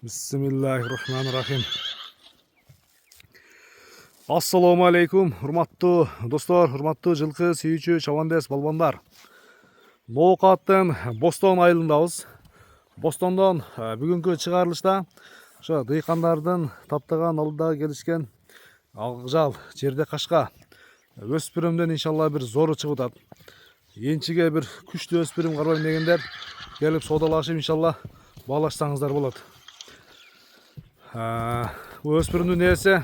Bismillahirrahmanirrahim. Assalamu alaikum, hurmatlı dostlar, hurmatlı жылқы сүйүүчү чабандес балбандар. Ноокаттын Бостон айылындабыз. Бостондон бүгүнкү чыгарылышта ошо дыйкандардын таптаган алдыда келишкен акжал жерде кашка өспүрүмдөн иншалла бир зору чыгып атат. Энчиге бир күчтүү өспүрүм карбайм дегендер келип соодалашып иншалла баалашсаңыздар болот. Өспүрүмдүн ээси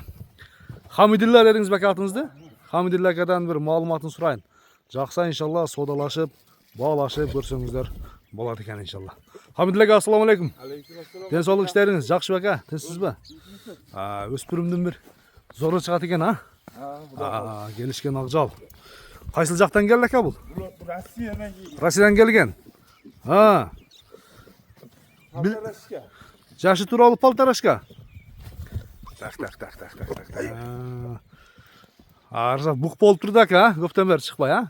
Хамидилла дедиңиз беке атыңызды? Хамидилла акадан бир маалыматын сурайын. Жакса иншалла соодалашып, баалашып көрсөңүздөр болот экен иншалла. Хамидилла ака, ассаламу алейкум. Ден соолук иштериңиз жакшы беке? Тынчсызбы? Өспүрүмдүн бир зору чыгат экен, келишкен акжал. Кайсыл жактан келди ака бул? Россиядан келген. Жашы тууралуу Полторашка. Так. Арза бук болуп турду ака, көптөн бери чыкпай,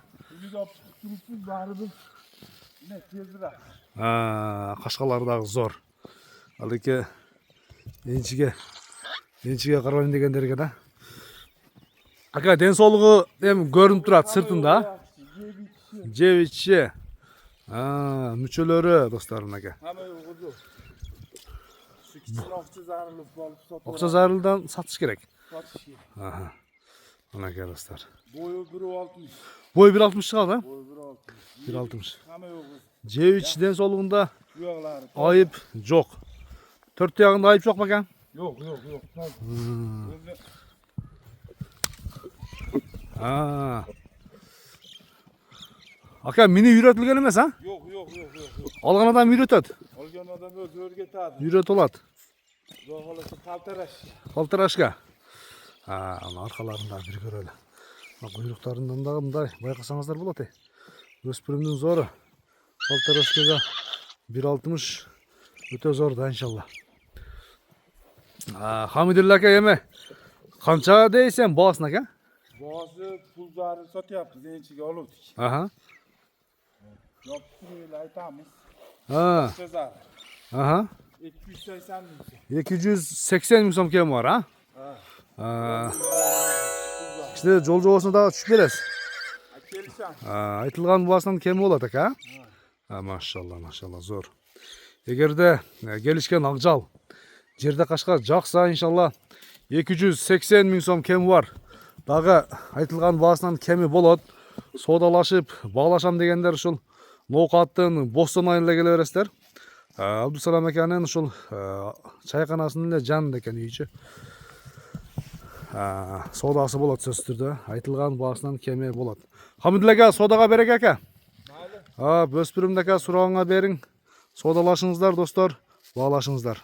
Кашкалар дагы зор. Ал эки энчиге карабайм дегендерге да. Ака, ден соолугу эми көрүнүп турат сыртында. Жебичи. Мүчөлөрү досторум ака. Окча зарылдан сатыш керек. Мына ке достор. Boyu 1.60. Бой 1.60 чыгат, 1.60. Жебич ден соолугунда айып жок. Төрт ягында айып жок бекен? Yok. Ака, мини үйрөтүлгөн эмес, Yok. Алган адам үйрөтөт. Olgan adam öz örgütadi. Үйрөтүп алат. Doğalası Paltaraş. Полторашка. Аны аркаларында бир көрөлү. Куйруктарынан дагы мындай байкасаңыздар болот. Өспүрүмдүн зору. Полторашкага 1.60 өтө зор да иншалла. Хамидилла ака, эми канча дейсен баасын ака? Bazı pulları satyapız. Ençige olurdu. Yaptırıyla aytamız. Sezar. 280 bin. 280 ming сом кем бар, İşte жол жобосуна дагы түшүп бересиз. Kelişen. Айтылган баасынан кеми болот ака. Машалла, зор. Эгерде келишкен акжал жерде кашка жакса иншалла 280 миң сом кеми бар. Дагы айтылган баасынан кеми болот. Соодалашып баалашам дегендер ушул Ноокаттын Бостон айылына келе бересиздер. Абдусалам аканын ушул чайканасынын эле жанында экен үйчү. Соодасы болот сөзсүз түрдө. Айтылган баасынан кеми болот. Хамидилла ака, соодага береке ака. Өспүрүмдү ака сурооңа бериң. Соодалашыңыздар достор, баалашыңыздар.